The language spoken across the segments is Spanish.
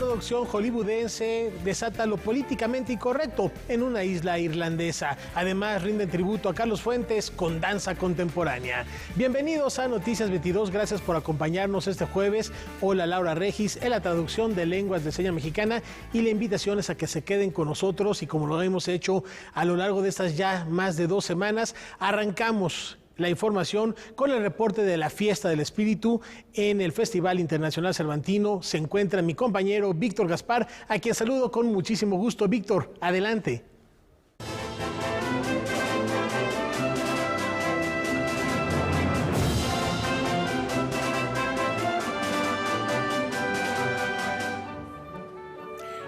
producción hollywoodense desata lo políticamente incorrecto en una isla irlandesa. Además, rinden tributo a Carlos Fuentes con danza contemporánea. Bienvenidos a Noticias 22, gracias por acompañarnos este jueves. Hola, Laura Regis, en la traducción de lenguas de señas mexicana, y la invitación es a que se queden con nosotros, y como lo hemos hecho a lo largo de estas ya más de 2 semanas, arrancamos la información con el reporte de la Fiesta del Espíritu en el Festival Internacional Cervantino. Se encuentra mi compañero Víctor Gaspar, a quien saludo con muchísimo gusto. Víctor, adelante.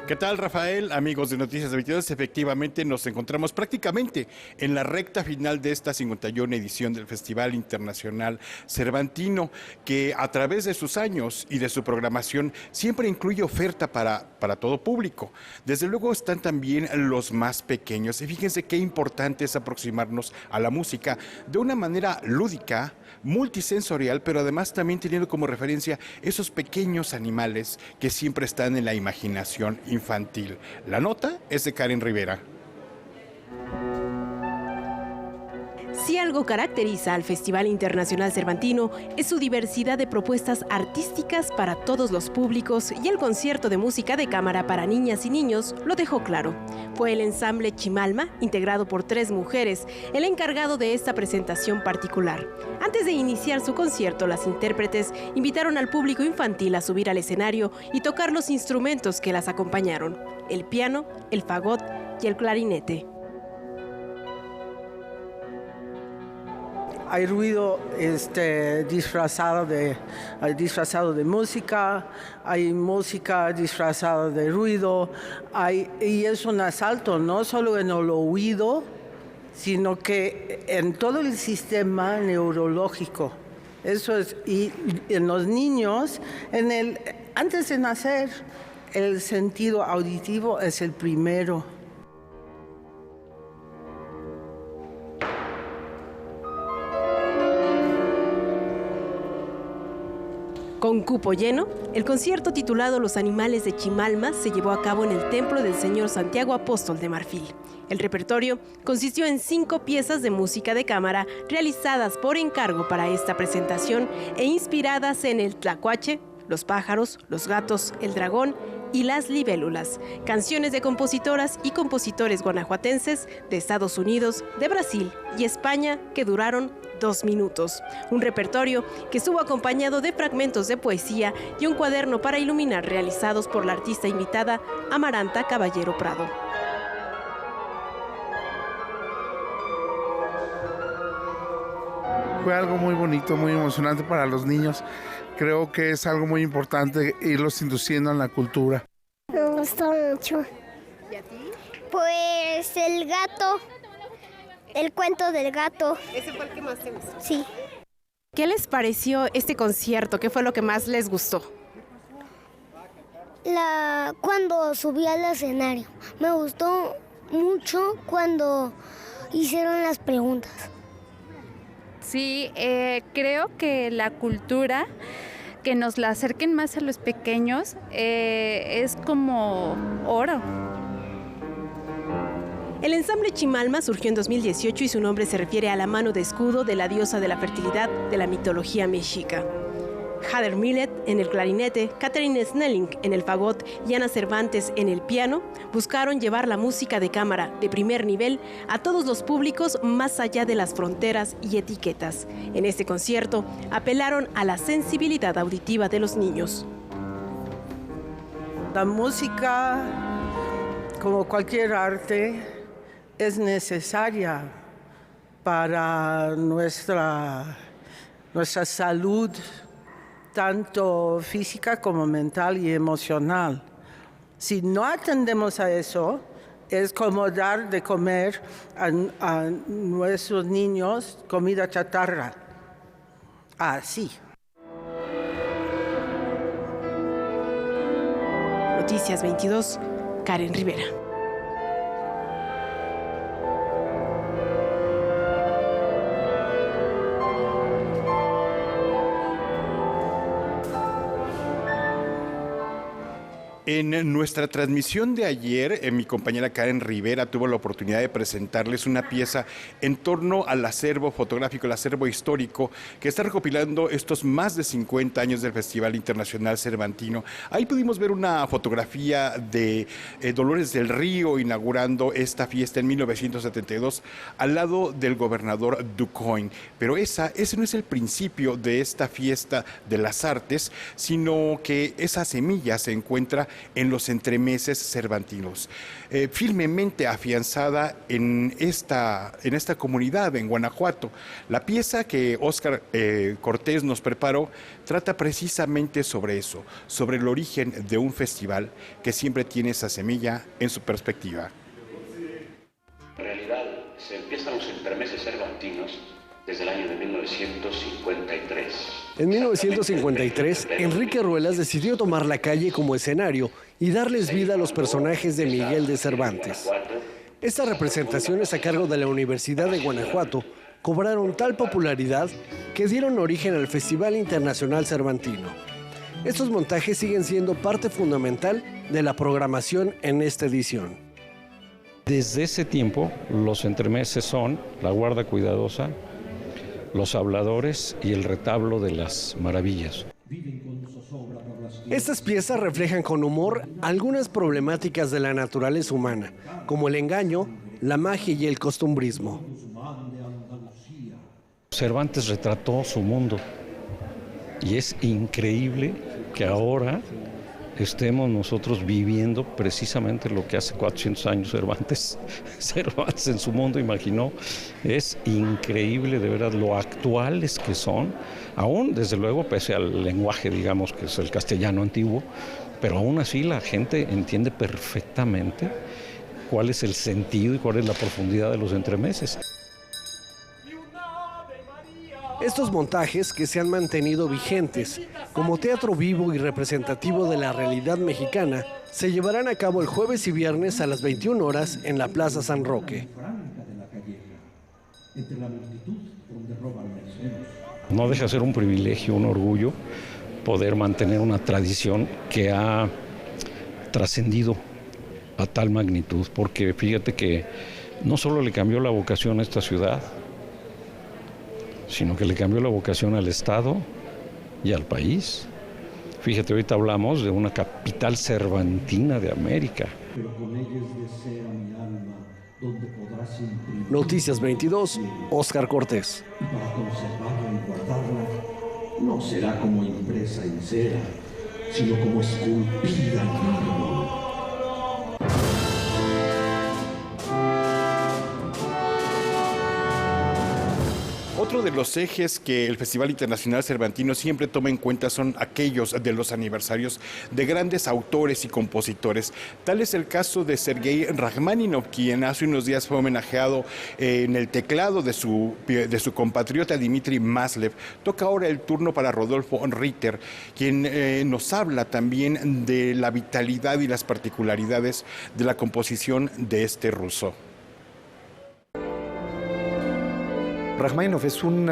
¿Qué tal, Rafael? Amigos de Noticias 22, efectivamente nos encontramos prácticamente en la recta final de esta 51 edición del Festival Internacional Cervantino, que a través de sus años y de su programación siempre incluye oferta para todo público. Desde luego están también los más pequeños, y fíjense qué importante es aproximarnos a la música de una manera lúdica, multisensorial, pero además también teniendo como referencia esos pequeños animales que siempre están en la imaginación infantil. La nota es de Karen Rivera. Si algo caracteriza al Festival Internacional Cervantino es su diversidad de propuestas artísticas para todos los públicos, y el concierto de música de cámara para niñas y niños lo dejó claro. Fue el ensamble Chimalma, integrado por 3 mujeres, el encargado de esta presentación particular. Antes de iniciar su concierto, las intérpretes invitaron al público infantil a subir al escenario y tocar los instrumentos que las acompañaron: el piano, el fagot y el clarinete. Hay ruido disfrazado de música, hay música disfrazada de ruido, y es un asalto no solo en el oído, sino que en todo el sistema neurológico. Eso es, y en los niños, antes de nacer, el sentido auditivo es el primero. Con cupo lleno, el concierto titulado Los Animales de Chimalma se llevó a cabo en el Templo del Señor Santiago Apóstol de Marfil. El repertorio consistió en 5 piezas de música de cámara realizadas por encargo para esta presentación e inspiradas en el tlacuache, los pájaros, los gatos, el dragón y las libélulas, canciones de compositoras y compositores guanajuatenses de Estados Unidos, de Brasil y España que duraron 2 minutos. Un repertorio que estuvo acompañado de fragmentos de poesía y un cuaderno para iluminar realizados por la artista invitada Amaranta Caballero Prado. Fue algo muy bonito, muy emocionante para los niños. Creo que es algo muy importante irlos induciendo en la cultura. Me gustó mucho. ¿Y a ti? Pues el gato, el cuento del gato. ¿Ese fue el que más te gustó? Sí. ¿Qué les pareció este concierto? ¿Qué fue lo que más les gustó? Cuando subí al escenario. Me gustó mucho cuando hicieron las preguntas. Sí, creo que la cultura, que nos la acerquen más a los pequeños, es como oro. El ensamble Chimalma surgió en 2018 y su nombre se refiere a la mano de escudo de la diosa de la fertilidad de la mitología mexica. Heather Millet en el clarinete, Catherine Snelling en el fagot y Ana Cervantes en el piano buscaron llevar la música de cámara de primer nivel a todos los públicos más allá de las fronteras y etiquetas. En este concierto apelaron a la sensibilidad auditiva de los niños. La música, como cualquier arte, es necesaria para nuestra salud, tanto física como mental y emocional. Si no atendemos a eso, es como dar de comer a nuestros niños comida chatarra. Así. Noticias 22, Karen Rivera. En nuestra transmisión de ayer, mi compañera Karen Rivera tuvo la oportunidad de presentarles una pieza en torno al acervo fotográfico, el acervo histórico, que está recopilando estos más de 50 años del Festival Internacional Cervantino. Ahí pudimos ver una fotografía de Dolores del Río inaugurando esta fiesta en 1972 al lado del gobernador Ducoin. Pero ese no es el principio de esta fiesta de las artes, sino que esa semilla se encuentra en los entremeses cervantinos, firmemente afianzada en esta comunidad, en Guanajuato. La pieza que Óscar Cortés nos preparó trata precisamente sobre eso, sobre el origen de un festival que siempre tiene esa semilla en su perspectiva. En realidad, se empiezan los entremeses cervantinos desde el año de 1953. En 1953, Enrique Ruelas decidió tomar la calle como escenario y darles vida a los personajes de Miguel de Cervantes. Estas representaciones a cargo de la Universidad de Guanajuato cobraron tal popularidad que dieron origen al Festival Internacional Cervantino. Estos montajes siguen siendo parte fundamental de la programación en esta edición. Desde ese tiempo, los entremeses son la guarda cuidadosa, los habladores y el retablo de las maravillas. Estas piezas reflejan con humor algunas problemáticas de la naturaleza humana, como el engaño, la magia y el costumbrismo. Cervantes retrató su mundo y es increíble que ahora estemos nosotros viviendo precisamente lo que hace 400 años Cervantes. Cervantes en su mundo imaginó. Es increíble de verdad lo actuales que son, aún desde luego pese al lenguaje, digamos, que es el castellano antiguo, pero aún así la gente entiende perfectamente cuál es el sentido y cuál es la profundidad de los entremeses. Estos montajes, que se han mantenido vigentes como teatro vivo y representativo de la realidad mexicana, se llevarán a cabo el jueves y viernes a las 21 horas en la Plaza San Roque. No deja de ser un privilegio, un orgullo, poder mantener una tradición que ha trascendido a tal magnitud, porque fíjate que no solo le cambió la vocación a esta ciudad, sino que le cambió la vocación al Estado y al país. Fíjate, ahorita hablamos de una capital cervantina de América. Noticias 22, Óscar Cortés. Y para conservarla y guardarla, no será como impresa en cera, sino como esculpida en mármol. Otro de los ejes que el Festival Internacional Cervantino siempre toma en cuenta son aquellos de los aniversarios de grandes autores y compositores. Tal es el caso de Sergei Rachmaninoff, quien hace unos días fue homenajeado en el teclado de su compatriota Dmitri Maslev. Toca ahora el turno para Rodolfo Ritter, quien nos habla también de la vitalidad y las particularidades de la composición de este ruso. Rachmaninoff es un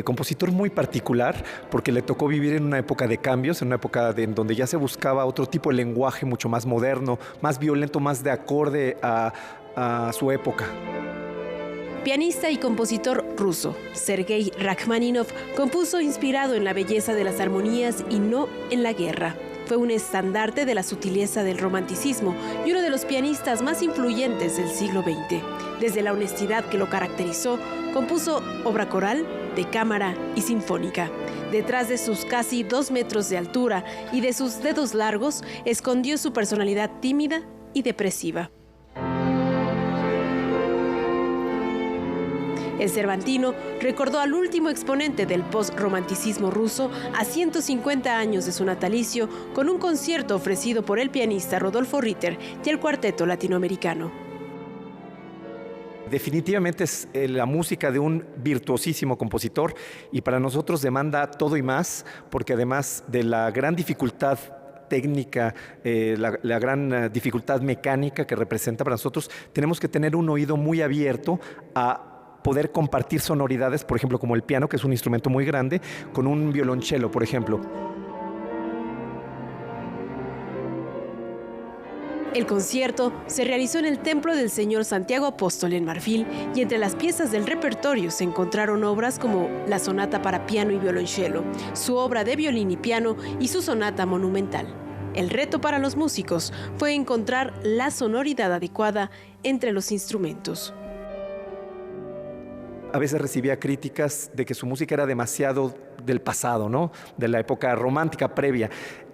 compositor muy particular porque le tocó vivir en una época de cambios, en una época en donde ya se buscaba otro tipo de lenguaje mucho más moderno, más violento, más de acorde a su época. Pianista y compositor ruso, Sergei Rachmaninoff compuso inspirado en la belleza de las armonías y no en la guerra. Fue un estandarte de la sutileza del romanticismo y uno de los pianistas más influyentes del siglo XX. Desde la honestidad que lo caracterizó, compuso obra coral, de cámara y sinfónica. Detrás de sus casi 2 metros de altura y de sus dedos largos, escondió su personalidad tímida y depresiva. El Cervantino recordó al último exponente del post-romanticismo ruso a 150 años de su natalicio con un concierto ofrecido por el pianista Rodolfo Ritter y el cuarteto latinoamericano. Definitivamente es la música de un virtuosísimo compositor y para nosotros demanda todo y más, porque además de la gran dificultad técnica, la gran dificultad mecánica que representa para nosotros, tenemos que tener un oído muy abierto a poder compartir sonoridades, por ejemplo, como el piano, que es un instrumento muy grande, con un violonchelo, por ejemplo. El concierto se realizó en el Templo del Señor Santiago Apóstol en Marfil y entre las piezas del repertorio se encontraron obras como la sonata para piano y violonchelo, su obra de violín y piano y su sonata monumental. El reto para los músicos fue encontrar la sonoridad adecuada entre los instrumentos. A veces recibía críticas de que su música era demasiado del pasado, ¿no? De la época romántica previa.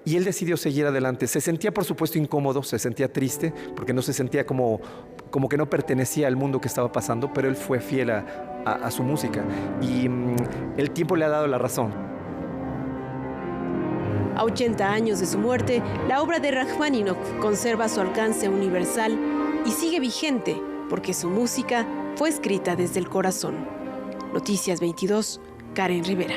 Y él decidió seguir adelante. Se sentía, por supuesto, incómodo, se sentía triste, porque no se sentía como que no pertenecía al mundo que estaba pasando, pero él fue fiel a su música. Y el tiempo le ha dado la razón. A 80 años de su muerte, la obra de Rachmaninoff conserva su alcance universal y sigue vigente porque su música fue escrita desde el corazón. Noticias 22, Karen Rivera.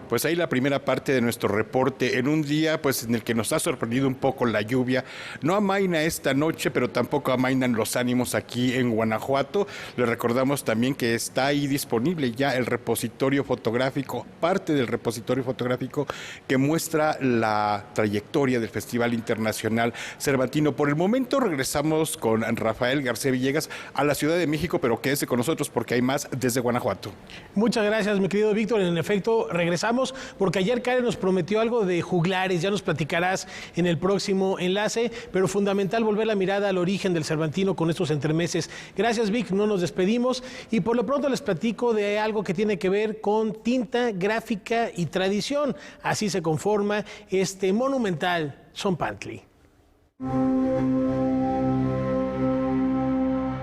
Pues ahí la primera parte de nuestro reporte en un día pues en el que nos ha sorprendido un poco la lluvia. No amaina esta noche, pero tampoco amainan los ánimos aquí en Guanajuato. Les recordamos también que está ahí disponible ya el repositorio fotográfico, parte del repositorio fotográfico que muestra la trayectoria del Festival Internacional Cervantino. Por el momento regresamos con Rafael García Villegas a la Ciudad de México, pero quédese con nosotros porque hay más desde Guanajuato. Muchas gracias, mi querido Víctor. En efecto, regresamos porque ayer Karen nos prometió algo de juglares, ya nos platicarás en el próximo enlace, pero fundamental volver la mirada al origen del Cervantino con estos entremeses. Gracias, Vic, no nos despedimos y por lo pronto les platico de algo que tiene que ver con tinta, gráfica y tradición. Así se conforma este monumental Tzompantli.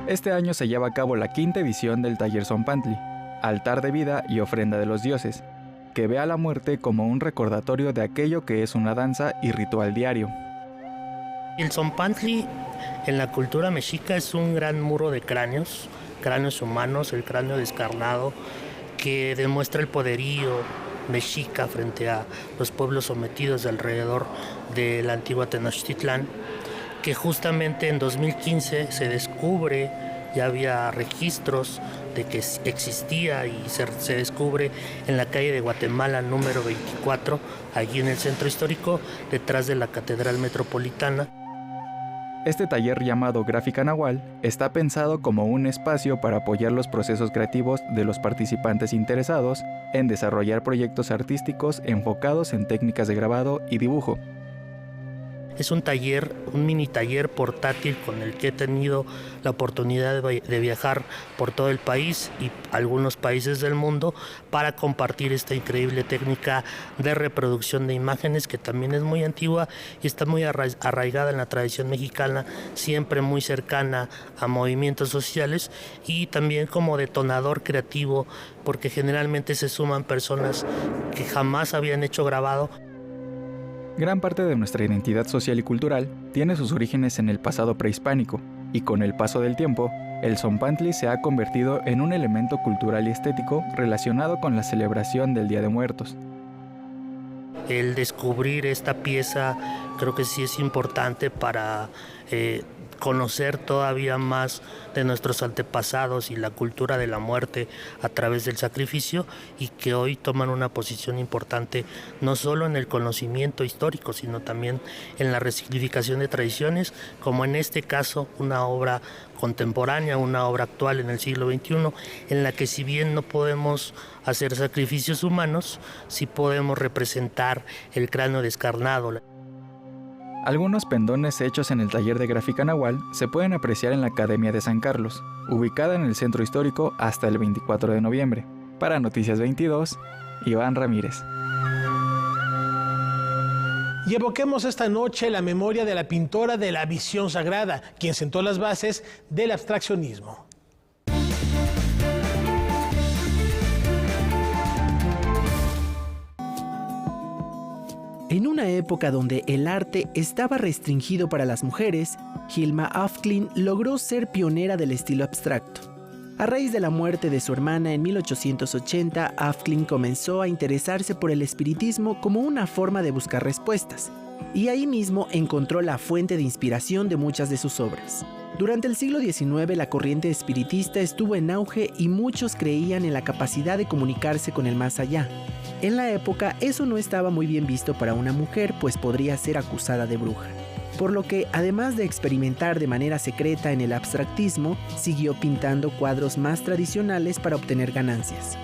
Este año se lleva a cabo la 5ª edición del taller Tzompantli, altar de vida y ofrenda de los dioses, que ve a la muerte como un recordatorio de aquello que es una danza y ritual diario. El Tzompantli en la cultura mexica es un gran muro de cráneos humanos, el cráneo descarnado, que demuestra el poderío mexica frente a los pueblos sometidos alrededor de la antigua Tenochtitlán, que justamente en 2015 se descubre, ya había registros de que existía y se descubre en la calle de Guatemala número 24, allí en el centro histórico, detrás de la Catedral Metropolitana. Este taller llamado Gráfica Nahual está pensado como un espacio para apoyar los procesos creativos de los participantes interesados en desarrollar proyectos artísticos enfocados en técnicas de grabado y dibujo. Es un taller, un mini taller portátil con el que he tenido la oportunidad de viajar por todo el país y algunos países del mundo para compartir esta increíble técnica de reproducción de imágenes que también es muy antigua y está muy arraigada en la tradición mexicana, siempre muy cercana a movimientos sociales y también como detonador creativo porque generalmente se suman personas que jamás habían hecho grabado. Gran parte de nuestra identidad social y cultural tiene sus orígenes en el pasado prehispánico, y con el paso del tiempo, el Tzompantli se ha convertido en un elemento cultural y estético relacionado con la celebración del Día de Muertos. El descubrir esta pieza creo que sí es importante para conocer todavía más de nuestros antepasados y la cultura de la muerte a través del sacrificio y que hoy toman una posición importante no solo en el conocimiento histórico sino también en la resignificación de tradiciones, como en este caso una obra contemporánea, una obra actual en el siglo XXI, en la que si bien no podemos hacer sacrificios humanos, sí podemos representar el cráneo descarnado. Algunos pendones hechos en el taller de Gráfica Nahual se pueden apreciar en la Academia de San Carlos, ubicada en el centro histórico hasta el 24 de noviembre. Para Noticias 22, Iván Ramírez. Y evoquemos esta noche la memoria de la pintora de la visión sagrada, quien sentó las bases del abstraccionismo. En una época donde el arte estaba restringido para las mujeres, Hilma af Klint logró ser pionera del estilo abstracto. A raíz de la muerte de su hermana en 1880, af Klint comenzó a interesarse por el espiritismo como una forma de buscar respuestas, y ahí mismo encontró la fuente de inspiración de muchas de sus obras. Durante el siglo XIX, la corriente espiritista estuvo en auge y muchos creían en la capacidad de comunicarse con el más allá. En la época, eso no estaba muy bien visto para una mujer, pues podría ser acusada de bruja. Por lo que, además de experimentar de manera secreta en el abstractismo, siguió pintando cuadros más tradicionales para obtener ganancias.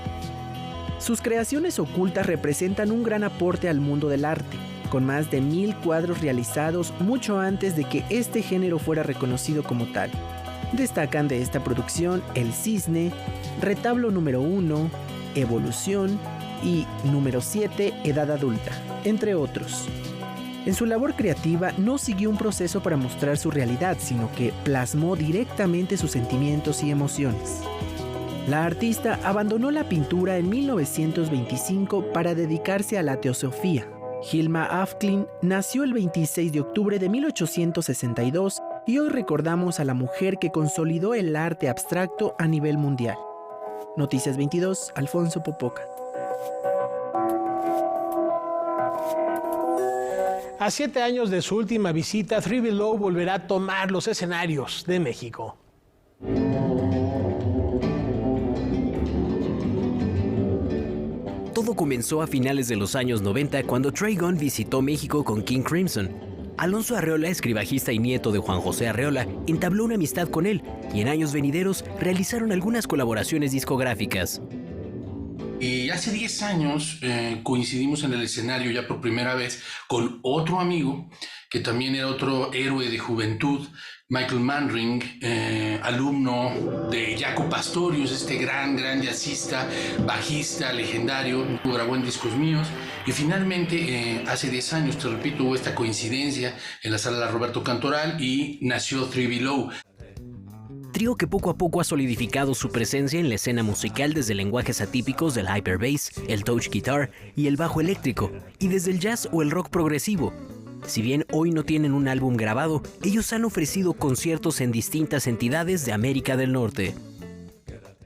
Sus creaciones ocultas representan un gran aporte al mundo del arte, con más de 1000 cuadros realizados mucho antes de que este género fuera reconocido como tal. Destacan de esta producción El Cisne, Retablo número 1, Evolución y número 7, Edad Adulta, entre otros. En su labor creativa no siguió un proceso para mostrar su realidad, sino que plasmó directamente sus sentimientos y emociones. La artista abandonó la pintura en 1925 para dedicarse a la teosofía. Hilma Afklin nació el 26 de octubre de 1862 y hoy recordamos a la mujer que consolidó el arte abstracto a nivel mundial. Noticias 22, Alfonso Popoca. A 7 años de su última visita, 3 Below volverá a tomar los escenarios de México. Todo comenzó a finales de los años 90 cuando Trey Gunn visitó México con King Crimson. Alonso Arreola, escribajista y nieto de Juan José Arreola, entabló una amistad con él y en años venideros realizaron algunas colaboraciones discográficas. Y hace 10 años coincidimos en el escenario ya por primera vez con otro amigo que también era otro héroe de juventud, Michael Manring, alumno de Jaco Pastorius, este gran jazzista, bajista, legendario, grabó en discos míos. Y finalmente, hace 10 años, te repito, hubo esta coincidencia en la sala Roberto Cantoral y nació 3 Below. Trío que poco a poco ha solidificado su presencia en la escena musical desde lenguajes atípicos del hyperbass, el touch guitar y el bajo eléctrico, y desde el jazz o el rock progresivo. Si bien hoy no tienen un álbum grabado, ellos han ofrecido conciertos en distintas entidades de América del Norte.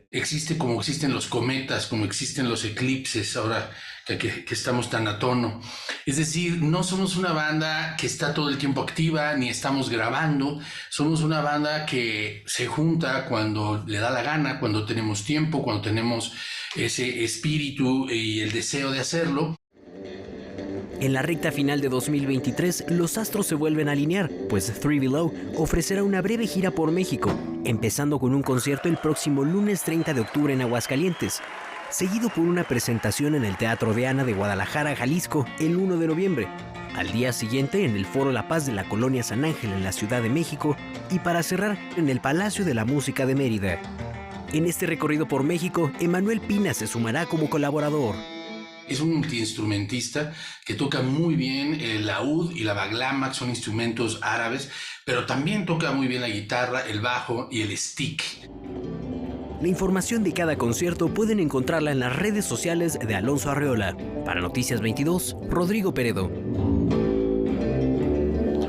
Existe como existen los cometas, como existen los eclipses, ahora que estamos tan a tono. Es decir, no somos una banda que está todo el tiempo activa, ni estamos grabando. Somos una banda que se junta cuando le da la gana, cuando tenemos tiempo, cuando tenemos ese espíritu y el deseo de hacerlo. En la recta final de 2023, los astros se vuelven a alinear, pues 3 Below ofrecerá una breve gira por México, empezando con un concierto el próximo lunes 30 de octubre en Aguascalientes, seguido por una presentación en el Teatro de Ana de Guadalajara, Jalisco, el 1 de noviembre. Al día siguiente, en el Foro La Paz de la Colonia San Ángel en la Ciudad de México, y para cerrar, en el Palacio de la Música de Mérida. En este recorrido por México, Emanuel Pina se sumará como colaborador. Es un multiinstrumentista que toca muy bien el laúd y la baglama, que son instrumentos árabes, pero también toca muy bien la guitarra, el bajo y el stick. La información de cada concierto pueden encontrarla en las redes sociales de Alonso Arreola. Para Noticias 22, Rodrigo Peredo.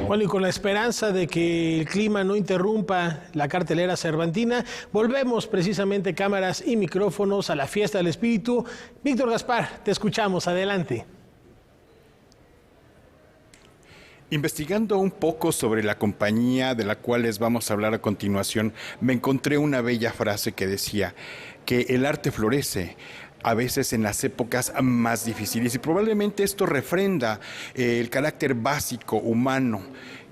Bueno, y con la esperanza de que el clima no interrumpa la cartelera cervantina, volvemos precisamente cámaras y micrófonos a la Fiesta del Espíritu. Víctor Gaspar, te escuchamos, adelante. Investigando un poco sobre la compañía de la cual les vamos a hablar a continuación, me encontré una bella frase que decía que el arte florece a veces en las épocas más difíciles, y probablemente esto refrenda el carácter básico humano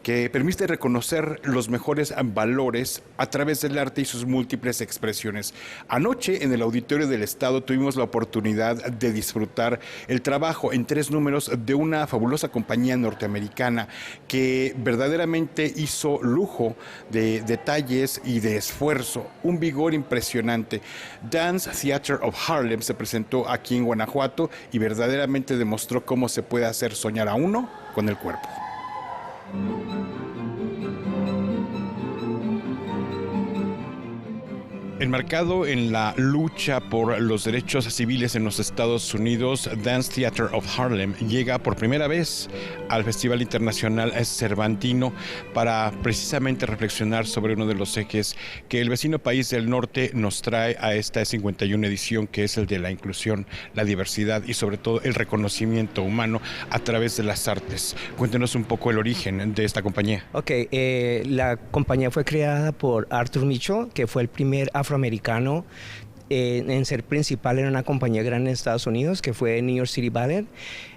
que permite reconocer los mejores valores a través del arte y sus múltiples expresiones. Anoche en el Auditorio del Estado tuvimos la oportunidad de disfrutar el trabajo en 3 números de una fabulosa compañía norteamericana que verdaderamente hizo lujo de detalles y de esfuerzo, un vigor impresionante. Dance Theater of Harlem se presentó aquí en Guanajuato y verdaderamente demostró cómo se puede hacer soñar a uno con el cuerpo. Enmarcado en la lucha por los derechos civiles en los Estados Unidos, Dance Theater of Harlem llega por primera vez al Festival Internacional Cervantino para precisamente reflexionar sobre uno de los ejes que el vecino país del norte nos trae a esta 51 edición, que es el de la inclusión, la diversidad y sobre todo el reconocimiento humano a través de las artes. Cuéntenos un poco el origen de esta compañía. Ok, la compañía fue creada por Arthur Mitchell, que fue el primer afroamericano en ser principal en una compañía grande en Estados Unidos, que fue New York City Ballet.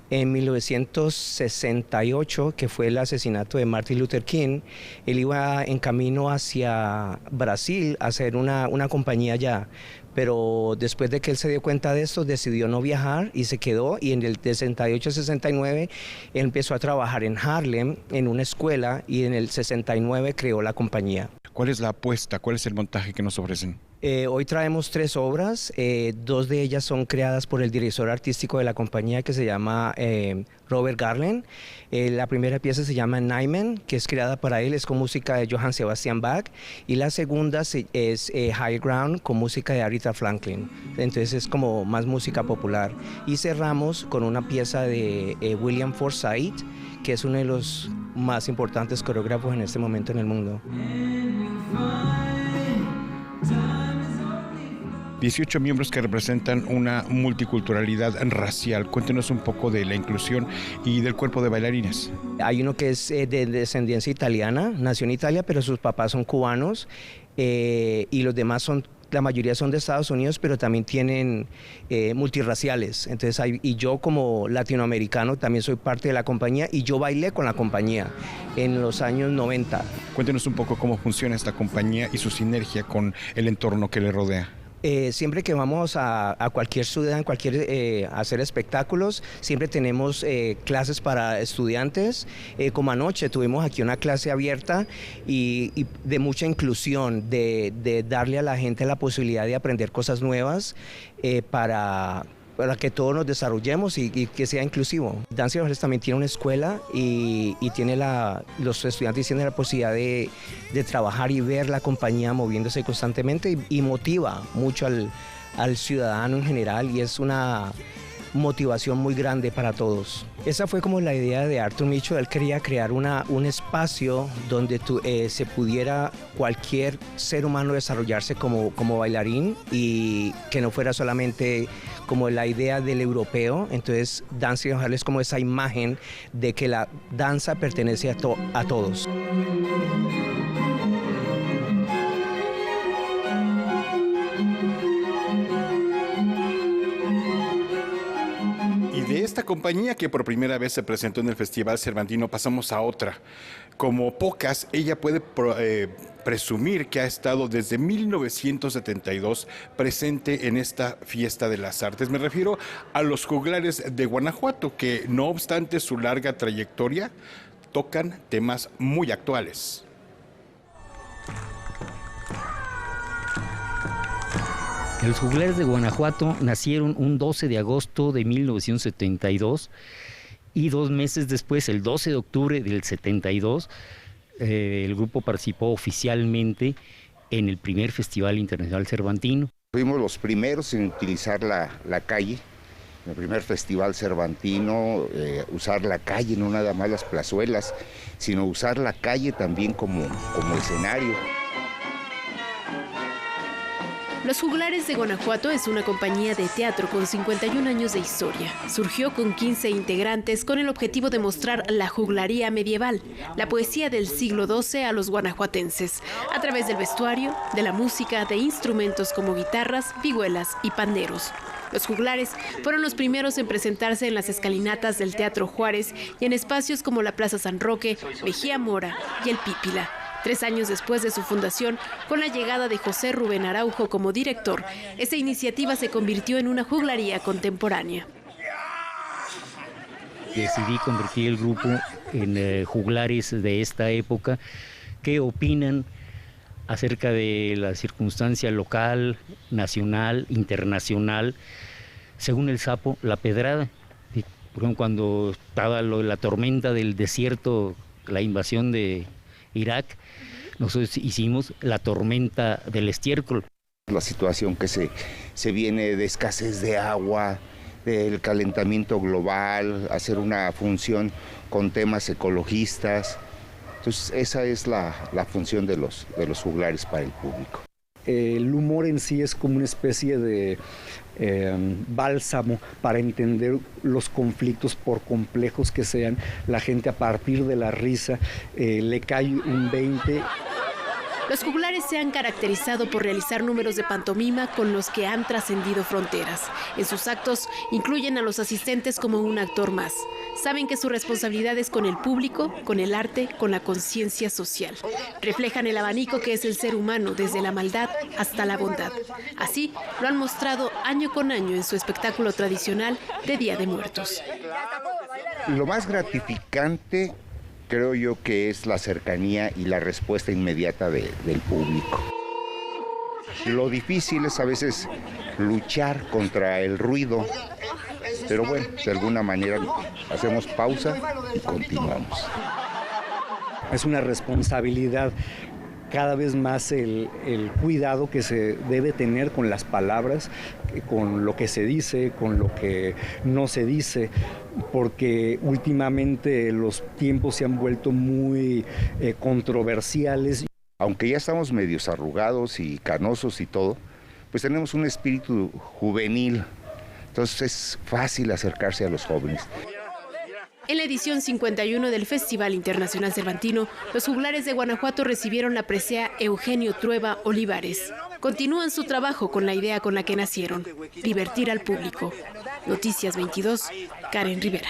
En 1968, que fue el asesinato de Martin Luther King, él iba en camino hacia Brasil a hacer una compañía allá. Pero después de que él se dio cuenta de esto, decidió no viajar y se quedó, y en el 68-69 él empezó a trabajar en Harlem, en una escuela, y en el 69 creó la compañía. ¿Cuál es la apuesta? ¿Cuál es el montaje que nos ofrecen? Hoy traemos 3 obras, 2 de ellas son creadas por el director artístico de la compañía, que se llama Robert Garland. La primera pieza se llama Nyman, que es creada para él, es con música de Johann Sebastian Bach, y la segunda es High Ground, con música de Aretha Franklin. Entonces es como más música popular. Y cerramos con una pieza de William Forsythe, que es uno de los más importantes coreógrafos en este momento en el mundo. 18 miembros que representan una multiculturalidad racial. Cuéntenos un poco de la inclusión y del cuerpo de bailarines. Hay uno que es de descendencia italiana, nació en Italia, pero sus papás son cubanos, y los demás la mayoría son de Estados Unidos, pero también tienen multirraciales. Entonces, y yo como latinoamericano también soy parte de la compañía, y yo bailé con la compañía en los años 90. Cuéntenos un poco cómo funciona esta compañía y su sinergia con el entorno que le rodea. Siempre que vamos a cualquier ciudad, a hacer espectáculos, siempre tenemos clases para estudiantes. Como anoche tuvimos aquí una clase abierta y de mucha inclusión, de darle a la gente la posibilidad de aprender cosas nuevas para que todos nos desarrollemos y que sea inclusivo. Dance Theater también tiene una escuela y tiene los estudiantes tienen la posibilidad de trabajar y ver la compañía moviéndose constantemente, y motiva mucho al ciudadano en general, y es una motivación muy grande para todos. Esa fue como la idea de Arthur Mitchell. Él quería crear un espacio donde se pudiera cualquier ser humano desarrollarse como bailarín, y que no fuera solamente como la idea del europeo. Entonces Dance Theater es como esa imagen de que la danza pertenece a todos. De esta compañía que por primera vez se presentó en el Festival Cervantino pasamos a otra. Como pocas, ella puede presumir que ha estado desde 1972 presente en esta fiesta de las artes. Me refiero a los Juglares de Guanajuato, que no obstante su larga trayectoria, tocan temas muy actuales. Los Juglares de Guanajuato nacieron un 12 de agosto de 1972, y 2 meses después, el 12 de octubre del 72, el grupo participó oficialmente en el primer Festival Internacional Cervantino. Fuimos los primeros en utilizar la calle, en el primer Festival Cervantino, usar la calle, no nada más las plazuelas, sino usar la calle también como escenario. Los Juglares de Guanajuato es una compañía de teatro con 51 años de historia. Surgió con 15 integrantes con el objetivo de mostrar la juglaría medieval, la poesía del siglo XII a los guanajuatenses, a través del vestuario, de la música, de instrumentos como guitarras, vihuelas y panderos. Los Juglares fueron los primeros en presentarse en las escalinatas del Teatro Juárez y en espacios como la Plaza San Roque, Mejía Mora y el Pípila. 3 años después de su fundación, con la llegada de José Rubén Araujo como director, esta iniciativa se convirtió en una juglaría contemporánea. Decidí convertir el grupo en juglares de esta época que opinan acerca de la circunstancia local, nacional, internacional, según el sapo, la pedrada. Por ejemplo, cuando estaba la tormenta del desierto, la invasión de Irak, nosotros hicimos la tormenta del estiércol. La situación que se viene de escasez de agua, del calentamiento global, hacer una función con temas ecologistas. Entonces esa es la función de los juglares para el público. El humor en sí es como una especie de bálsamo para entender los conflictos, por complejos que sean. La gente a partir de la risa le cae un 20. Los juglares se han caracterizado por realizar números de pantomima con los que han trascendido fronteras. En sus actos incluyen a los asistentes como un actor más. Saben que su responsabilidad es con el público, con el arte, con la conciencia social. Reflejan el abanico que es el ser humano, desde la maldad hasta la bondad. Así lo han mostrado año con año en su espectáculo tradicional de Día de Muertos. Lo más gratificante creo yo que es la cercanía y la respuesta inmediata del público. Lo difícil es a veces luchar contra el ruido, pero bueno, de alguna manera hacemos pausa y continuamos. Es una responsabilidad cada vez más el cuidado que se debe tener con las palabras, con lo que se dice, con lo que no se dice, porque últimamente los tiempos se han vuelto muy controversiales. Aunque ya estamos medios arrugados y canosos y todo, pues tenemos un espíritu juvenil, entonces es fácil acercarse a los jóvenes. En la edición 51 del Festival Internacional Cervantino, los juglares de Guanajuato recibieron la presea Eugenio Trueba Olivares. Continúan su trabajo con la idea con la que nacieron, divertir al público. Noticias 22, Karen Rivera.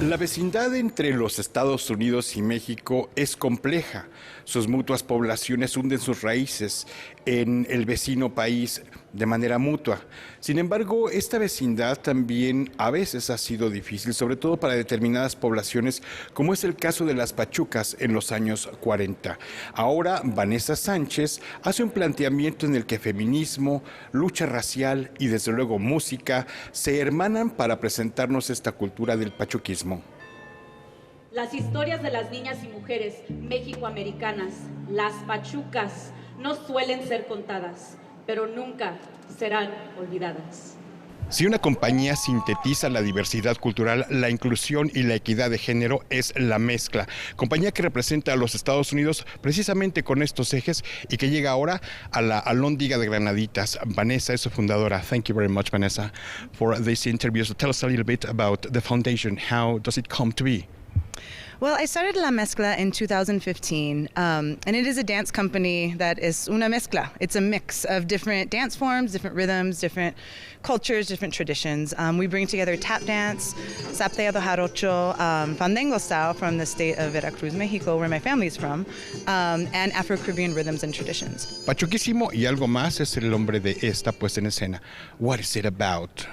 La vecindad entre los Estados Unidos y México es compleja. Sus mutuas poblaciones hunden sus raíces en el vecino país de manera mutua. Sin embargo, esta vecindad también a veces ha sido difícil, sobre todo para determinadas poblaciones, como es el caso de las pachucas en los años 40. Ahora, Vanessa Sánchez hace un planteamiento en el que feminismo, lucha racial y desde luego música se hermanan para presentarnos esta cultura del pachuquismo. Las historias de las niñas y mujeres mexicoamericanas, las pachucas, no suelen ser contadas, pero nunca serán olvidadas. Si una compañía sintetiza la diversidad cultural, la inclusión y la equidad de género, es La Mezcla, compañía que representa a los Estados Unidos precisamente con estos ejes y que llega ahora a la Alhóndiga de Granaditas. Vanessa es su fundadora. Thank you very much, Vanessa, for this interview. So tell us a little bit about the foundation. How does it come to be? Well, I started La Mezcla in 2015, and it is a dance company that is una mezcla. It's a mix of different dance forms, different rhythms, different cultures, different traditions. We bring together tap dance, sapteado jarocho, fandango style from the state of Veracruz, Mexico, where my family is from, and Afro-Caribbean rhythms and traditions. Pachuquísimo y algo más es el nombre de esta puesta en escena. What is it about?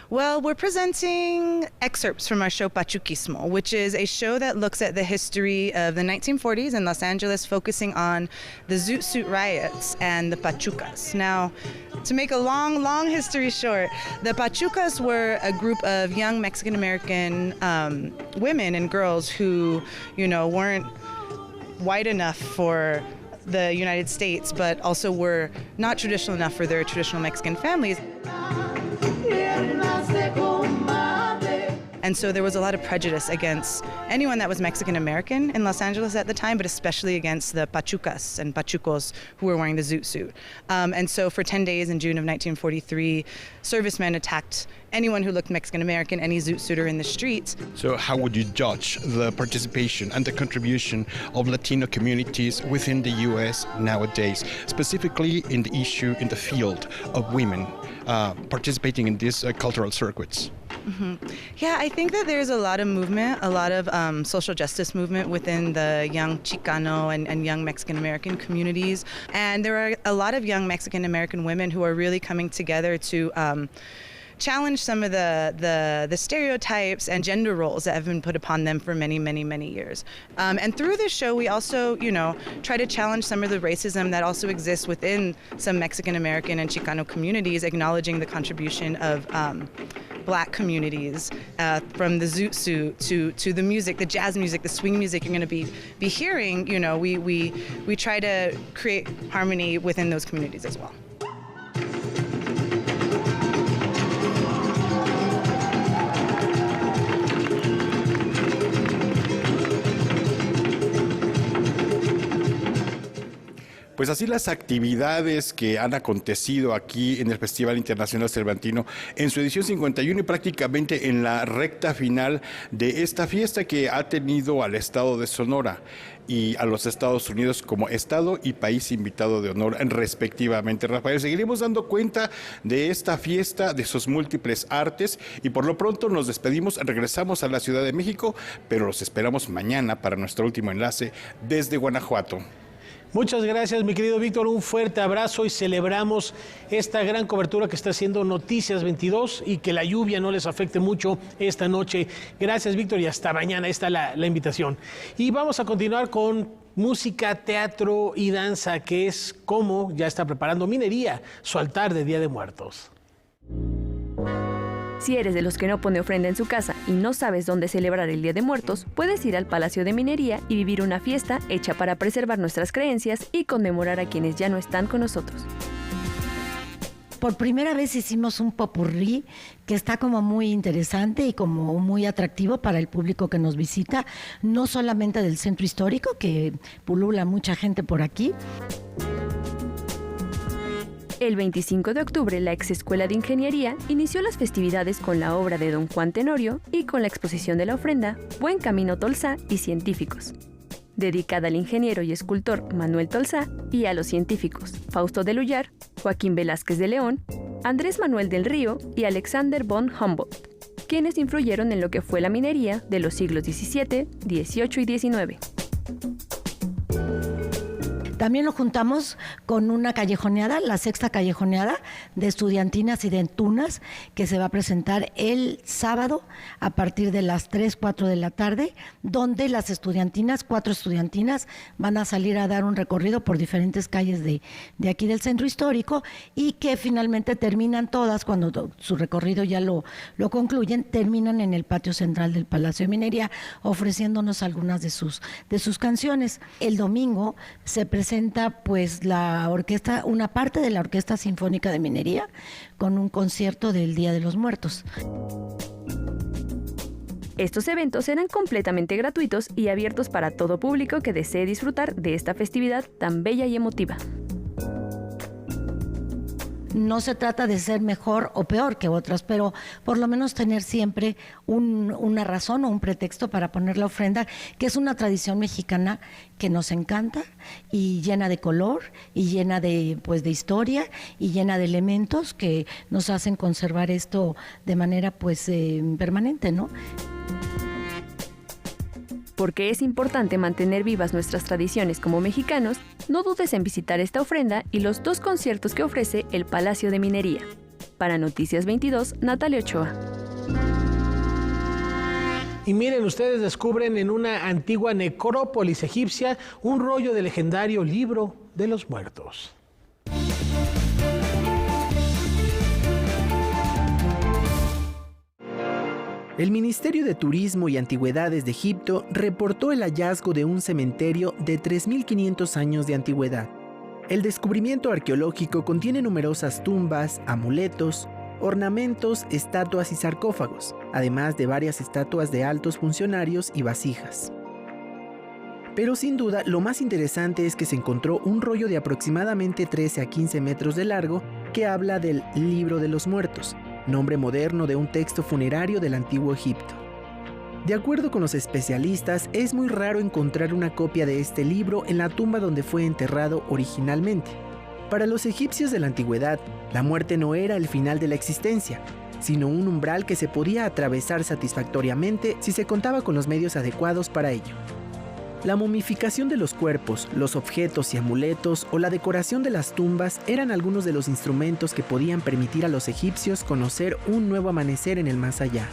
Well, we're presenting excerpts from our show Pachuquismo, which is a show that looks at the history of the 1940s in Los Angeles, focusing on the Zoot Suit riots and the Pachucas. Now, to make a long history short, the Pachucas were a group of young Mexican-American women and girls who, weren't white enough for the United States, but also were not traditional enough for their traditional Mexican families. And so there was a lot of prejudice against anyone that was Mexican American in Los Angeles at the time, but especially against the Pachucas and Pachucos who were wearing the Zoot Suit. And so for 10 days in June of 1943, servicemen attacked anyone who looked Mexican American, any Zoot Suiter in the streets. So how would you judge the participation and the contribution of Latino communities within the U.S. nowadays, specifically in the issue in the field of women participating in these cultural circuits? Mm-hmm. Yeah, I think that there's a lot of movement, a lot of social justice movement within the young Chicano and young Mexican-American communities. And there are a lot of young Mexican-American women who are really coming together to challenge some of the stereotypes and gender roles that have been put upon them for many, many, many years. And through this show, we also, try to challenge some of the racism that also exists within some Mexican American and Chicano communities, acknowledging the contribution of Black communities, from the zoot suit to the music, the jazz music, the swing music you're going to be hearing. We try to create harmony within those communities as well. Pues así las actividades que han acontecido aquí en el Festival Internacional Cervantino en su edición 51 y prácticamente en la recta final de esta fiesta que ha tenido al estado de Sonora y a los Estados Unidos como estado y país invitado de honor respectivamente. Rafael, seguiremos dando cuenta de esta fiesta, de sus múltiples artes y por lo pronto nos despedimos, regresamos a la Ciudad de México, pero los esperamos mañana para nuestro último enlace desde Guanajuato. Muchas gracias, mi querido Víctor, un fuerte abrazo y celebramos esta gran cobertura que está haciendo Noticias 22 y que la lluvia no les afecte mucho esta noche. Gracias, Víctor, y hasta mañana. Esta es la invitación. Y vamos a continuar con música, teatro y danza, que es como ya está preparando Minería, su altar de Día de Muertos. Si eres de los que no pone ofrenda en su casa y no sabes dónde celebrar el Día de Muertos, puedes ir al Palacio de Minería y vivir una fiesta hecha para preservar nuestras creencias y conmemorar a quienes ya no están con nosotros. Por primera vez hicimos un popurrí que está como muy interesante y como muy atractivo para el público que nos visita, no solamente del centro histórico, que pulula mucha gente por aquí. El 25 de octubre, la ex Escuela de Ingeniería inició las festividades con la obra de Don Juan Tenorio y con la exposición de la ofrenda Buen Camino Tolsá y Científicos, dedicada al ingeniero y escultor Manuel Tolsá y a los científicos Fausto de Lullar, Joaquín Velázquez de León, Andrés Manuel del Río y Alexander von Humboldt, quienes influyeron en lo que fue la minería de los siglos XVII, XVIII y XIX. También lo juntamos con una callejoneada, la sexta callejoneada de estudiantinas y de tunas, que se va a presentar el sábado a partir de las 3, 4 de la tarde, donde las estudiantinas, 4 estudiantinas, van a salir a dar un recorrido por diferentes calles de aquí del centro histórico y que finalmente terminan todas, cuando su recorrido ya lo concluyen, terminan en el patio central del Palacio de Minería, ofreciéndonos algunas de sus canciones. El domingo se presenta pues la orquesta, una parte de la Orquesta Sinfónica de Minería, con un concierto del Día de los Muertos. Estos eventos serán completamente gratuitos y abiertos para todo público que desee disfrutar de esta festividad tan bella y emotiva. No se trata de ser mejor o peor que otras, pero por lo menos tener siempre una razón o un pretexto para poner la ofrenda, que es una tradición mexicana que nos encanta y llena de color y llena de historia y llena de elementos que nos hacen conservar esto de manera permanente, ¿no? Porque es importante mantener vivas nuestras tradiciones como mexicanos, no dudes en visitar esta ofrenda y los 2 conciertos que ofrece el Palacio de Minería. Para Noticias 22, Natalia Ochoa. Y miren, ustedes descubren en una antigua necrópolis egipcia un rollo del legendario Libro de los Muertos. El Ministerio de Turismo y Antigüedades de Egipto reportó el hallazgo de un cementerio de 3.500 años de antigüedad. El descubrimiento arqueológico contiene numerosas tumbas, amuletos, ornamentos, estatuas y sarcófagos, además de varias estatuas de altos funcionarios y vasijas. Pero sin duda, lo más interesante es que se encontró un rollo de aproximadamente 13 a 15 metros de largo que habla del Libro de los Muertos, nombre moderno de un texto funerario del antiguo Egipto. De acuerdo con los especialistas, es muy raro encontrar una copia de este libro en la tumba donde fue enterrado originalmente. Para los egipcios de la antigüedad, la muerte no era el final de la existencia, sino un umbral que se podía atravesar satisfactoriamente si se contaba con los medios adecuados para ello. La momificación de los cuerpos, los objetos y amuletos o la decoración de las tumbas eran algunos de los instrumentos que podían permitir a los egipcios conocer un nuevo amanecer en el más allá.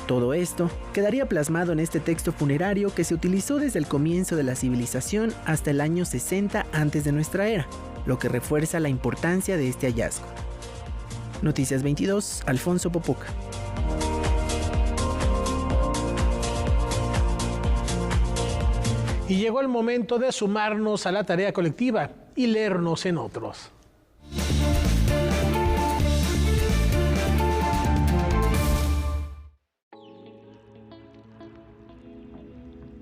Todo esto quedaría plasmado en este texto funerario que se utilizó desde el comienzo de la civilización hasta el año 60 antes de nuestra era, lo que refuerza la importancia de este hallazgo. Noticias 22, Alfonso Popoca. Y llegó el momento de sumarnos a la tarea colectiva y leernos en otros.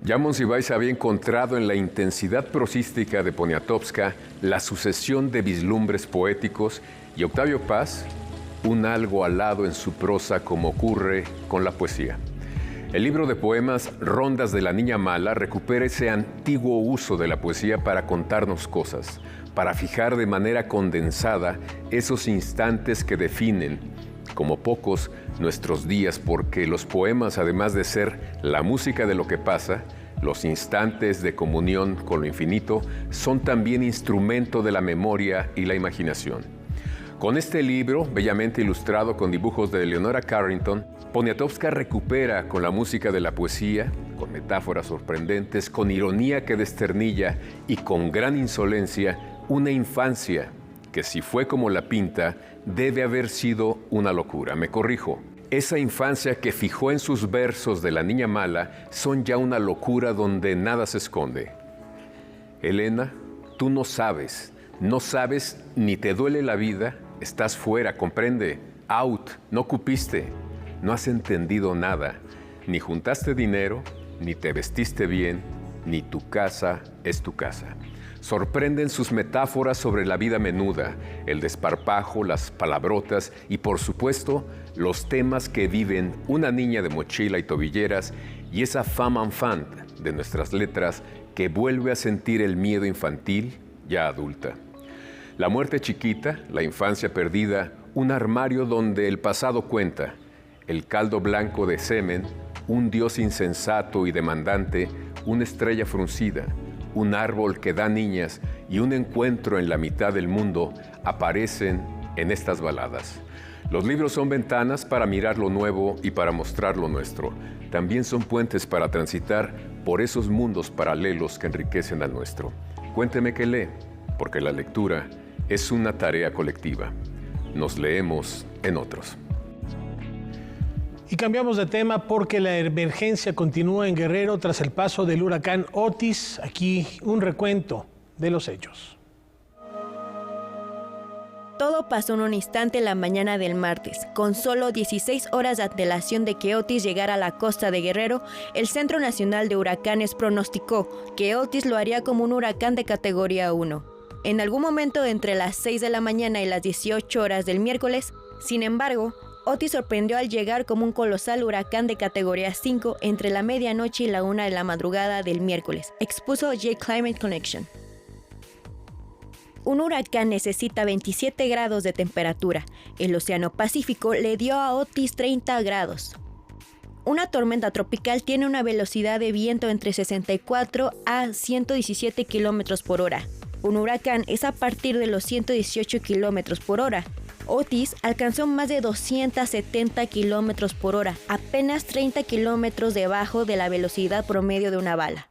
Ya Monsiváis había encontrado en la intensidad prosística de Poniatowska la sucesión de vislumbres poéticos y Octavio Paz un algo alado en su prosa como ocurre con la poesía. El libro de poemas Rondas de la Niña Mala recupera ese antiguo uso de la poesía para contarnos cosas, para fijar de manera condensada esos instantes que definen, como pocos, nuestros días, porque los poemas, además de ser la música de lo que pasa, los instantes de comunión con lo infinito, son también instrumento de la memoria y la imaginación. Con este libro, bellamente ilustrado con dibujos de Eleonora Carrington, Poniatowska recupera con la música de la poesía, con metáforas sorprendentes, con ironía que desternilla y con gran insolencia, una infancia que, si fue como la pinta, debe haber sido una locura. Me corrijo. Esa infancia que fijó en sus versos de La Niña Mala son ya una locura donde nada se esconde. Elena, tú no sabes ni te duele la vida, estás fuera, comprende, out, no cupiste, no has entendido nada, ni juntaste dinero, ni te vestiste bien, ni tu casa es tu casa. Sorprenden sus metáforas sobre la vida menuda, el desparpajo, las palabrotas y, por supuesto, los temas que viven una niña de mochila y tobilleras y esa femme enfant de nuestras letras que vuelve a sentir el miedo infantil ya adulta. La muerte chiquita, la infancia perdida, un armario donde el pasado cuenta, el caldo blanco de semen, un dios insensato y demandante, una estrella fruncida, un árbol que da niñas y un encuentro en la mitad del mundo aparecen en estas baladas. Los libros son ventanas para mirar lo nuevo y para mostrar lo nuestro. También son puentes para transitar por esos mundos paralelos que enriquecen al nuestro. Cuénteme qué lee, porque la lectura es una tarea colectiva. Nos leemos en otros. Y cambiamos de tema porque la emergencia continúa en Guerrero tras el paso del huracán Otis. Aquí un recuento de los hechos. Todo pasó en un instante la mañana del martes. Con solo 16 horas de antelación de que Otis llegara a la costa de Guerrero, el Centro Nacional de Huracanes pronosticó que Otis lo haría como un huracán de categoría 1. En algún momento entre las 6 de la mañana y las 18 horas del miércoles, sin embargo, Otis sorprendió al llegar como un colosal huracán de categoría 5 entre la medianoche y la 1 de la madrugada del miércoles, expuso J-Climate Connection. Un huracán necesita 27 grados de temperatura. El Océano Pacífico le dio a Otis 30 grados. Una tormenta tropical tiene una velocidad de viento entre 64 a 117 kilómetros por hora. Un huracán es a partir de los 118 kilómetros por hora. Otis alcanzó más de 270 kilómetros por hora, apenas 30 kilómetros debajo de la velocidad promedio de una bala.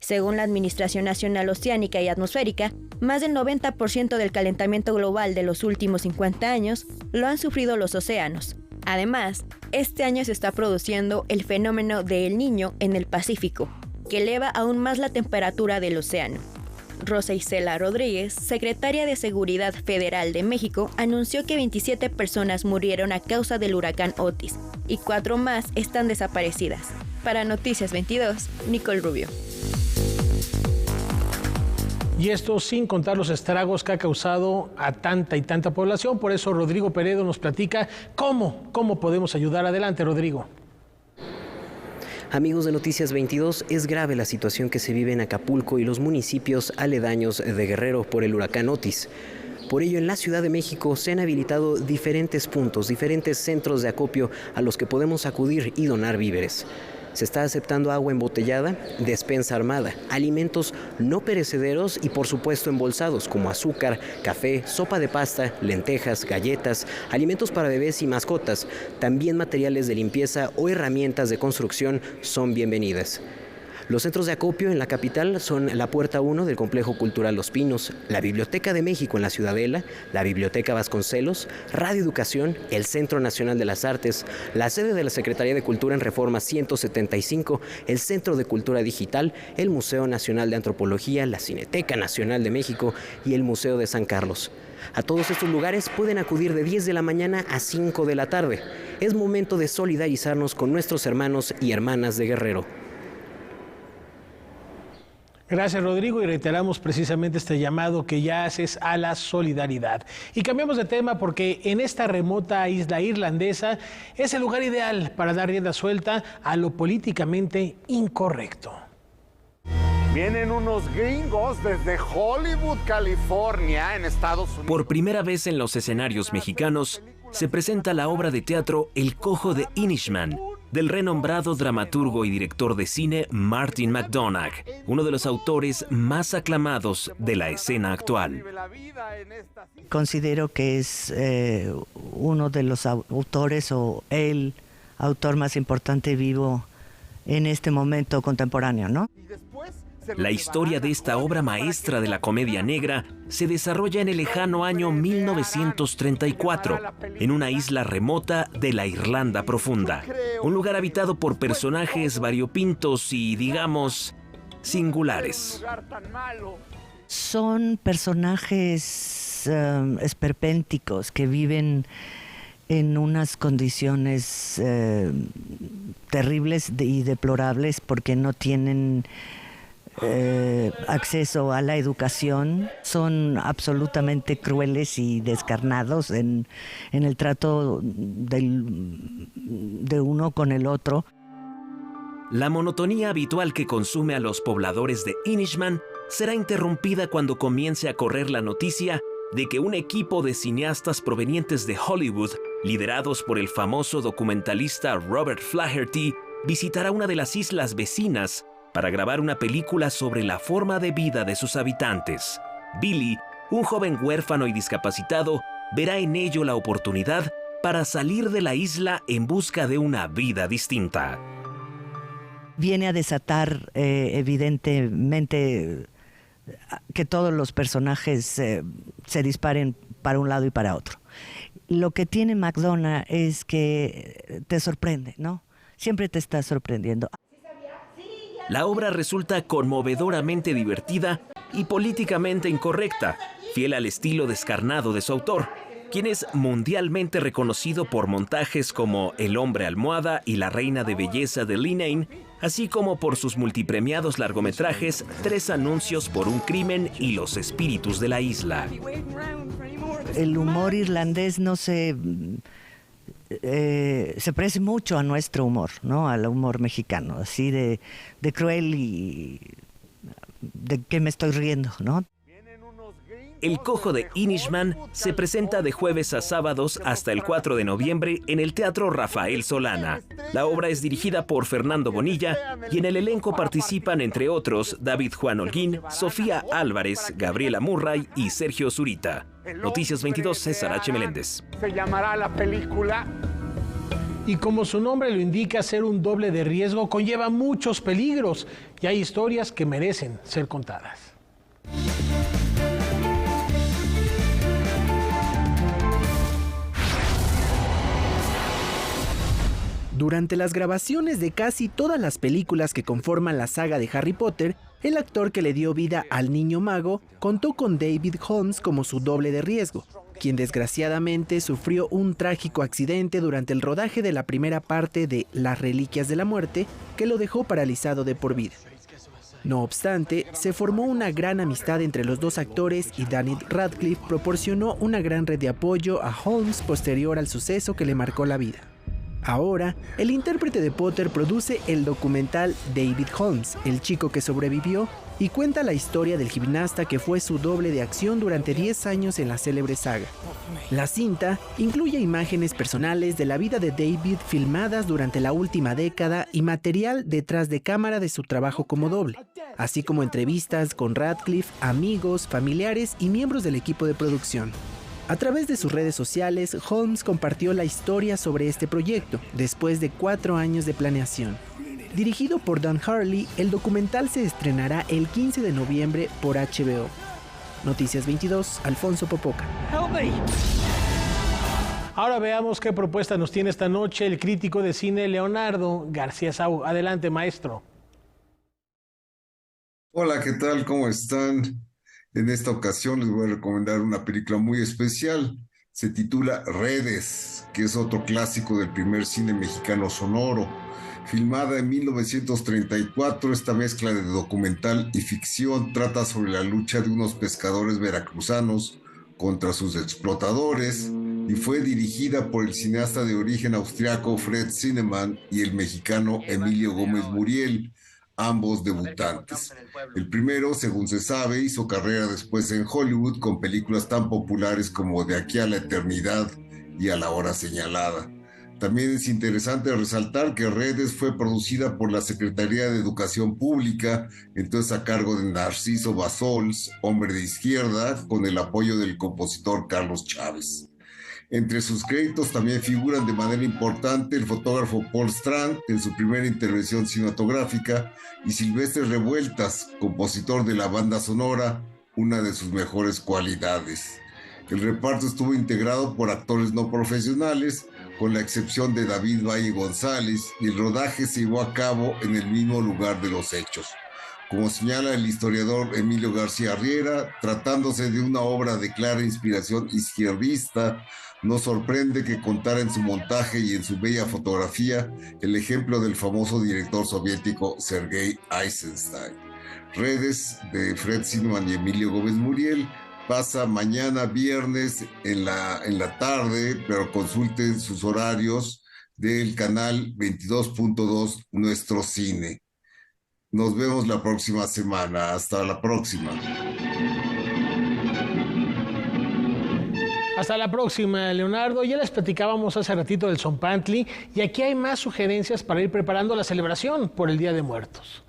Según la Administración Nacional Oceánica y Atmosférica, más del 90% del calentamiento global de los últimos 50 años lo han sufrido los océanos. Además, este año se está produciendo el fenómeno de El Niño en el Pacífico, que eleva aún más la temperatura del océano. Rosa Isela Rodríguez, secretaria de Seguridad Federal de México, anunció que 27 personas murieron a causa del huracán Otis y 4 más están desaparecidas. Para Noticias 22, Nicole Rubio. Y esto sin contar los estragos que ha causado a tanta y tanta población. Por eso Rodrigo Peredo nos platica cómo podemos ayudar. Adelante, Rodrigo. Amigos de Noticias 22, es grave la situación que se vive en Acapulco y los municipios aledaños de Guerrero por el huracán Otis. Por ello, en la Ciudad de México se han habilitado diferentes puntos, diferentes centros de acopio a los que podemos acudir y donar víveres. Se está aceptando agua embotellada, despensa armada, alimentos no perecederos y por supuesto embolsados como azúcar, café, sopa de pasta, lentejas, galletas, alimentos para bebés y mascotas. También materiales de limpieza o herramientas de construcción son bienvenidas. Los centros de acopio en la capital son la Puerta 1 del Complejo Cultural Los Pinos, la Biblioteca de México en la Ciudadela, la Biblioteca Vasconcelos, Radio Educación, el Centro Nacional de las Artes, la sede de la Secretaría de Cultura en Reforma 175, el Centro de Cultura Digital, el Museo Nacional de Antropología, la Cineteca Nacional de México y el Museo de San Carlos. A todos estos lugares pueden acudir de 10 de la mañana a 5 de la tarde. Es momento de solidarizarnos con nuestros hermanos y hermanas de Guerrero. Gracias, Rodrigo, y reiteramos precisamente este llamado que ya haces a la solidaridad. Y cambiamos de tema porque en esta remota isla irlandesa es el lugar ideal para dar rienda suelta a lo políticamente incorrecto. Vienen unos gringos desde Hollywood, California, en Estados Unidos. Por primera vez en los escenarios mexicanos se presenta la obra de teatro El Cojo de Inishmaan, del renombrado dramaturgo y director de cine Martin McDonagh, uno de los autores más aclamados de la escena actual. Considero que es uno de los autores o el autor más importante vivo en este momento contemporáneo, ¿no? La historia de esta obra maestra de la comedia negra se desarrolla en el lejano año 1934, en una isla remota de la Irlanda profunda. Un lugar habitado por personajes variopintos y, digamos, singulares. Son personajes esperpénticos que viven en unas condiciones terribles y deplorables porque no tienen acceso a la educación, son absolutamente crueles y descarnados en el trato de uno con el otro. La monotonía habitual que consume a los pobladores de Inishmaan será interrumpida cuando comience a correr la noticia de que un equipo de cineastas provenientes de Hollywood, liderados por el famoso documentalista Robert Flaherty, visitará una de las islas vecinas para grabar una película sobre la forma de vida de sus habitantes. Billy, un joven huérfano y discapacitado, verá en ello la oportunidad para salir de la isla en busca de una vida distinta. Viene a desatar evidentemente que todos los personajes se disparen para un lado y para otro. Lo que tiene McDonagh es que te sorprende, ¿no? Siempre te está sorprendiendo. La obra resulta conmovedoramente divertida y políticamente incorrecta, fiel al estilo descarnado de su autor, quien es mundialmente reconocido por montajes como El hombre almohada y La reina de belleza de Linane, así como por sus multipremiados largometrajes 3 anuncios por un crimen y Los espíritus de la isla. El humor irlandés no se parece mucho a nuestro humor, ¿no? Al humor mexicano, así de cruel y de que me estoy riendo, ¿no? El Cojo de Inishmaan se presenta de jueves a sábados hasta el 4 de noviembre en el Teatro Rafael Solana. La obra es dirigida por Fernando Bonilla y en el elenco participan, entre otros, David Juan Holguín, Sofía Álvarez, Gabriela Murray y Sergio Zurita. Noticias 22, César H. Meléndez. Se llamará la película. Y como su nombre lo indica, ser un doble de riesgo conlleva muchos peligros y hay historias que merecen ser contadas. Durante las grabaciones de casi todas las películas que conforman la saga de Harry Potter, el actor que le dio vida al niño mago contó con David Holmes como su doble de riesgo, quien desgraciadamente sufrió un trágico accidente durante el rodaje de la primera parte de Las Reliquias de la Muerte, que lo dejó paralizado de por vida. No obstante, se formó una gran amistad entre los dos actores y Daniel Radcliffe proporcionó una gran red de apoyo a Holmes posterior al suceso que le marcó la vida. Ahora, el intérprete de Potter produce el documental David Holmes, el chico que sobrevivió, y cuenta la historia del gimnasta que fue su doble de acción durante 10 años en la célebre saga. La cinta incluye imágenes personales de la vida de David filmadas durante la última década y material detrás de cámara de su trabajo como doble, así como entrevistas con Radcliffe, amigos, familiares y miembros del equipo de producción. A través de sus redes sociales, Holmes compartió la historia sobre este proyecto, después de 4 años de planeación. Dirigido por Don Harley, el documental se estrenará el 15 de noviembre por HBO. Noticias 22, Alfonso Popoca. Ahora veamos qué propuesta nos tiene esta noche el crítico de cine Leonardo García Sau. Adelante, maestro. Hola, ¿qué tal? ¿Cómo están? En esta ocasión les voy a recomendar una película muy especial. Se titula Redes, que es otro clásico del primer cine mexicano sonoro. Filmada en 1934, esta mezcla de documental y ficción trata sobre la lucha de unos pescadores veracruzanos contra sus explotadores y fue dirigida por el cineasta de origen austriaco Fred Zinnemann y el mexicano Emilio Gómez Muriel, ambos debutantes. El primero, según se sabe, hizo carrera después en Hollywood con películas tan populares como De aquí a la eternidad y A la hora señalada. También es interesante resaltar que Redes fue producida por la Secretaría de Educación Pública, entonces a cargo de Narciso Bassols, hombre de izquierda, con el apoyo del compositor Carlos Chávez. Entre sus créditos también figuran de manera importante el fotógrafo Paul Strand en su primera intervención cinematográfica y Silvestre Revueltas, compositor de la banda sonora, una de sus mejores cualidades. El reparto estuvo integrado por actores no profesionales, con la excepción de David Valle González, y el rodaje se llevó a cabo en el mismo lugar de los hechos. Como señala el historiador Emilio García Riera, tratándose de una obra de clara inspiración izquierdista, no sorprende que contara en su montaje y en su bella fotografía el ejemplo del famoso director soviético Sergei Eisenstein. Redes, de Fred Zinnemann y Emilio Gómez Muriel, pasa mañana viernes en la tarde, pero consulten sus horarios del canal 22.2 Nuestro Cine. Nos vemos la próxima semana. Hasta la próxima. Hasta la próxima, Leonardo. Ya les platicábamos hace ratito del Zompantli y aquí hay más sugerencias para ir preparando la celebración por el Día de Muertos.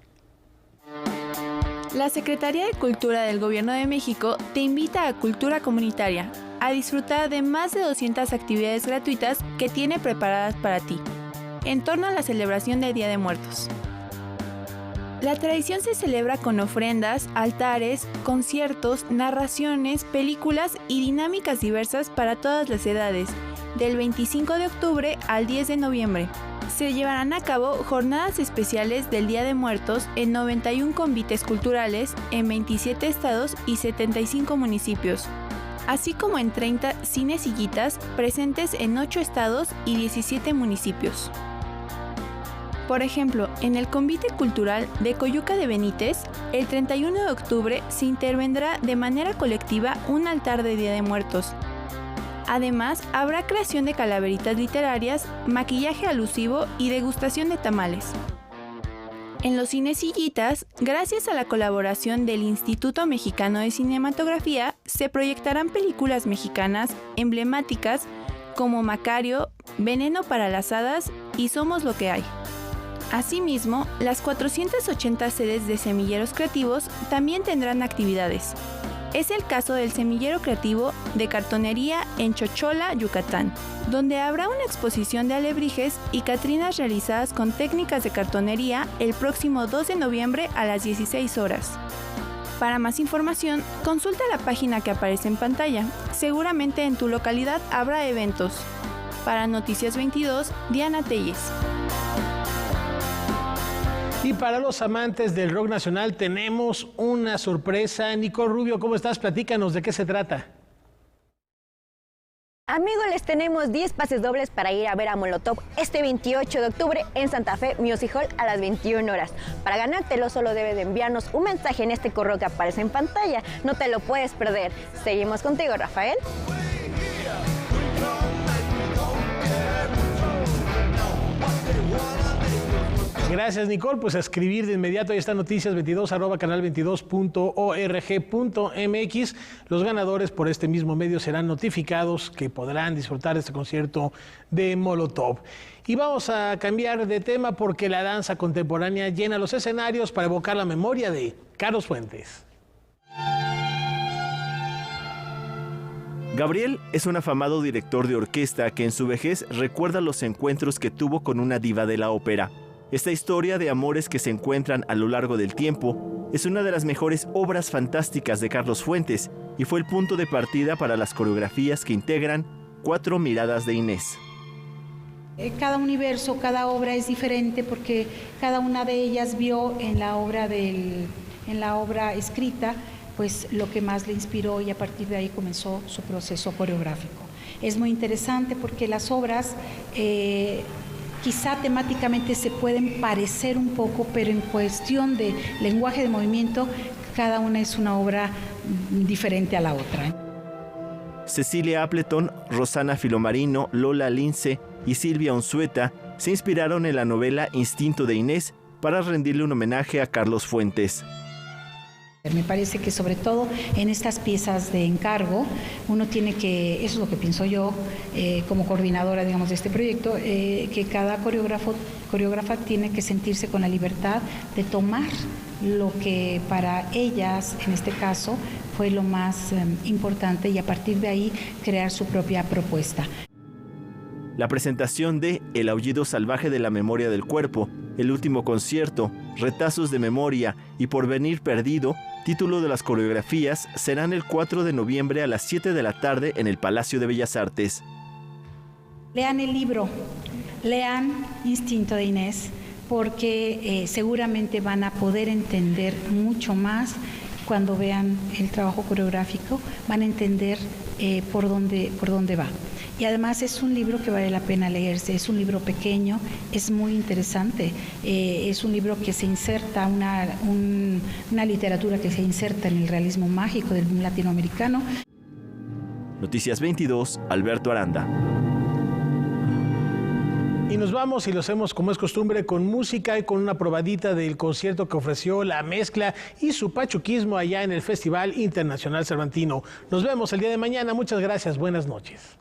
La Secretaría de Cultura del Gobierno de México te invita a Cultura Comunitaria, a disfrutar de más de 200 actividades gratuitas que tiene preparadas para ti, en torno a la celebración del Día de Muertos. La tradición se celebra con ofrendas, altares, conciertos, narraciones, películas y dinámicas diversas para todas las edades, del 25 de octubre al 10 de noviembre. Se llevarán a cabo jornadas especiales del Día de Muertos en 91 convites culturales en 27 estados y 75 municipios, así como en 30 cinesillitas presentes en 8 estados y 17 municipios. Por ejemplo, en el Convite Cultural de Coyuca de Benítez, el 31 de octubre se intervendrá de manera colectiva un altar de Día de Muertos. Además, habrá creación de calaveritas literarias, maquillaje alusivo y degustación de tamales. En los cinesillitas, gracias a la colaboración del Instituto Mexicano de Cinematografía, se proyectarán películas mexicanas emblemáticas como Macario, Veneno para las Hadas y Somos lo que hay. Asimismo, las 480 sedes de semilleros creativos también tendrán actividades. Es el caso del Semillero Creativo de Cartonería en Chochola, Yucatán, donde habrá una exposición de alebrijes y catrinas realizadas con técnicas de cartonería el próximo 2 de noviembre a las 16 horas. Para más información, consulta la página que aparece en pantalla. Seguramente en tu localidad habrá eventos. Para Noticias 22, Diana Telles. Y para los amantes del rock nacional tenemos una sorpresa. Nicole Rubio, ¿cómo estás? Platícanos, ¿de qué se trata? Amigos, les tenemos 10 pases dobles para ir a ver a Molotov este 28 de octubre en Santa Fe Music Hall a las 21 horas. Para ganártelo solo debes de enviarnos un mensaje en este correo que aparece en pantalla. No te lo puedes perder. Seguimos contigo, Rafael. Gracias, Nicole. Pues a escribir de inmediato. Ahí está noticias22 @canal22.org.mx. Los ganadores por este mismo medio serán notificados que podrán disfrutar de este concierto de Molotov. Y vamos a cambiar de tema porque la danza contemporánea llena los escenarios para evocar la memoria de Carlos Fuentes. Gabriel es un afamado director de orquesta que en su vejez recuerda los encuentros que tuvo con una diva de la ópera. Esta historia de amores que se encuentran a lo largo del tiempo es una de las mejores obras fantásticas de Carlos Fuentes y fue el punto de partida para las coreografías que integran Cuatro miradas de Inés. Cada universo, cada obra es diferente porque cada una de ellas vio en la obra escrita pues lo que más le inspiró y a partir de ahí comenzó su proceso coreográfico. Es muy interesante porque las obras quizá temáticamente se pueden parecer un poco, pero en cuestión de lenguaje de movimiento, cada una es una obra diferente a la otra. Cecilia Appleton, Rosana Filomarino, Lola Lince y Silvia Unzueta se inspiraron en la novela Instinto de Inés para rendirle un homenaje a Carlos Fuentes. Me parece que sobre todo en estas piezas de encargo, uno tiene que, eso es lo que pienso yo como coordinadora, digamos, de este proyecto, que cada coreógrafa tiene que sentirse con la libertad de tomar lo que para ellas, en este caso, fue lo más importante y a partir de ahí crear su propia propuesta. La presentación de El aullido salvaje de la memoria del cuerpo, El último concierto, Retazos de memoria y Porvenir perdido, título de las coreografías, serán el 4 de noviembre a las 7 de la tarde en el Palacio de Bellas Artes. Lean el libro, lean Instinto de Inés, porque seguramente van a poder entender mucho más cuando vean el trabajo coreográfico, van a entender por dónde va. Y además es un libro que vale la pena leerse, es un libro pequeño, es muy interesante, es un libro que se inserta, una literatura que se inserta en el realismo mágico del latinoamericano. Noticias 22, Alberto Aranda. Y nos vamos y lo hacemos como es costumbre con música y con una probadita del concierto que ofreció La Mezcla y su pachuquismo allá en el Festival Internacional Cervantino. Nos vemos el día de mañana. Muchas gracias. Buenas noches.